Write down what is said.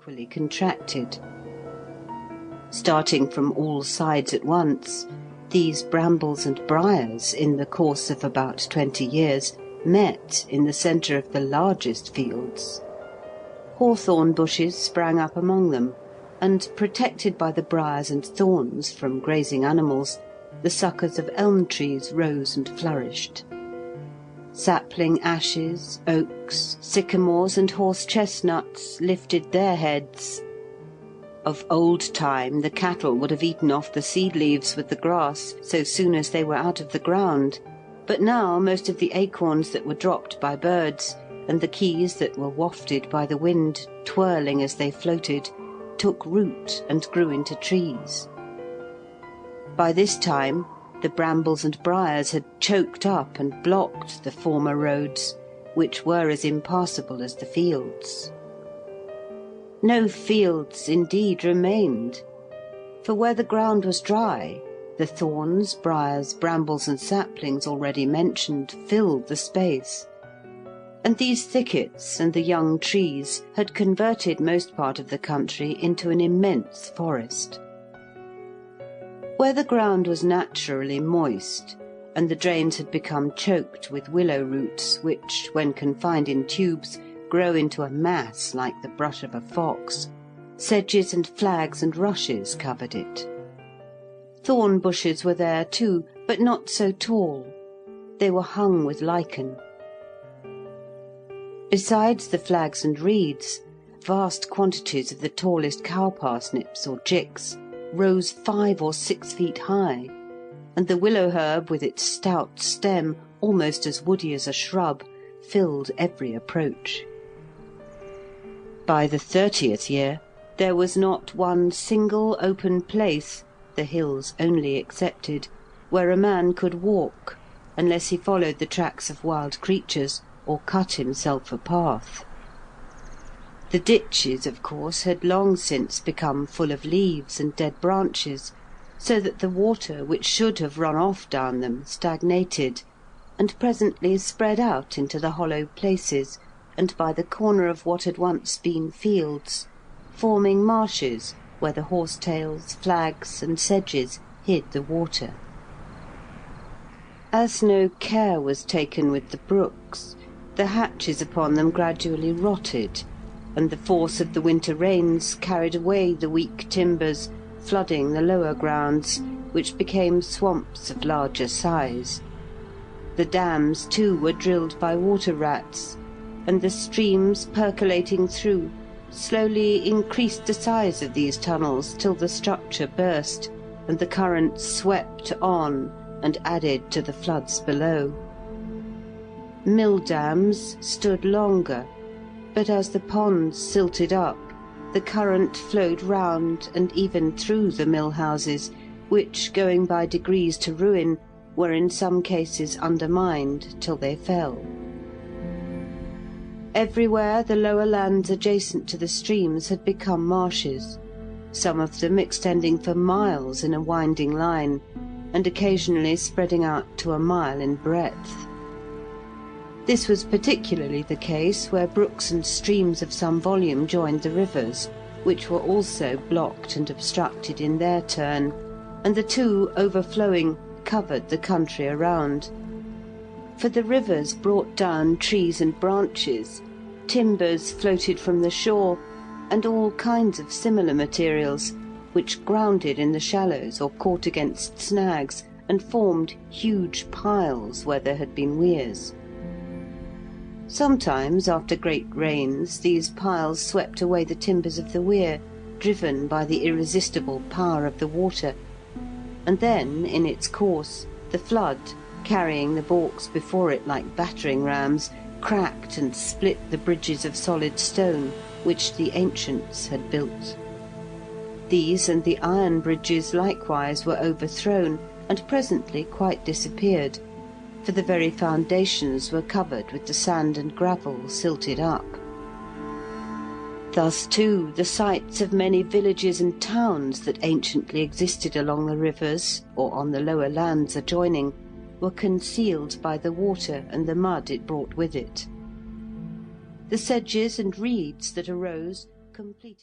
equally contracted. Starting from all sides at once, these brambles and briars, in the course of about 20 years, met in the centre of the largest fields. Hawthorn bushes sprang up among them, and, protected by the briars and thorns from grazing animals, the suckers of elm trees rose and flourished. Sapling ashes, oaks, sycamores, and horse-chestnuts lifted their heads. Of old time the cattle would have eaten off the seed leaves with the grass so soon as they were out of the ground, but now most of the acorns that were dropped by birds, and the keys that were wafted by the wind, twirling as they floated, took root and grew into trees. By this time the brambles and briars had choked up and blocked the former roads, which were as impassable as the fields. No fields indeed remained, for where the ground was dry, the thorns, briars, brambles, and saplings already mentioned filled the space, and these thickets and the young trees had converted most part of the country into an immense forest. Where the ground was naturally moist, and the drains had become choked with willow roots, which, when confined in tubes, grow into a mass like the brush of a fox, sedges and flags and rushes covered it. Thorn bushes were there too, but not so tall. They were hung with lichen. Besides the flags and reeds, vast quantities of the tallest cow-parsnips or gicks rose 5 or 6 feet high, and the willow herb with its stout stem, almost as woody as a shrub, filled every approach. By the 30th year there was not one single open place, the hills only excepted, where a man could walk, unless he followed the tracks of wild creatures or cut himself a path. The ditches, of course, had long since become full of leaves and dead branches, so that the water which should have run off down them stagnated, and presently spread out into the hollow places, and by the corner of what had once been fields, forming marshes where the horsetails, flags, and sedges hid the water. As no care was taken with the brooks, the hatches upon them gradually rotted, and the force of the winter rains carried away the weak timbers, flooding the lower grounds, which became swamps of larger size. The dams, too, were drilled by water-rats, and the streams percolating through slowly increased the size of these tunnels till the structure burst, and the current swept on and added to the floods below. Mill dams stood longer, but as the ponds silted up, the current flowed round and even through the mill houses, which, going by degrees to ruin, were in some cases undermined till they fell. Everywhere the lower lands adjacent to the streams had become marshes, some of them extending for miles in a winding line, and occasionally spreading out to a mile in breadth. This was particularly the case where brooks and streams of some volume joined the rivers, which were also blocked and obstructed in their turn, and the two, overflowing, covered the country around. For the rivers brought down trees and branches, timbers floated from the shore, and all kinds of similar materials, which grounded in the shallows or caught against snags, and formed huge piles where there had been weirs. Sometimes, after great rains, these piles swept away the timbers of the weir, driven by the irresistible power of the water, and then, in its course, the flood, carrying the baulks before it like battering rams, cracked and split the bridges of solid stone which the ancients had built. These and the iron bridges likewise were overthrown, and presently quite disappeared, for the very foundations were covered with the sand and gravel silted up. Thus, too, the sites of many villages and towns that anciently existed along the rivers, or on the lower lands adjoining, were concealed by the water and the mud it brought with it. The sedges and reeds that arose completed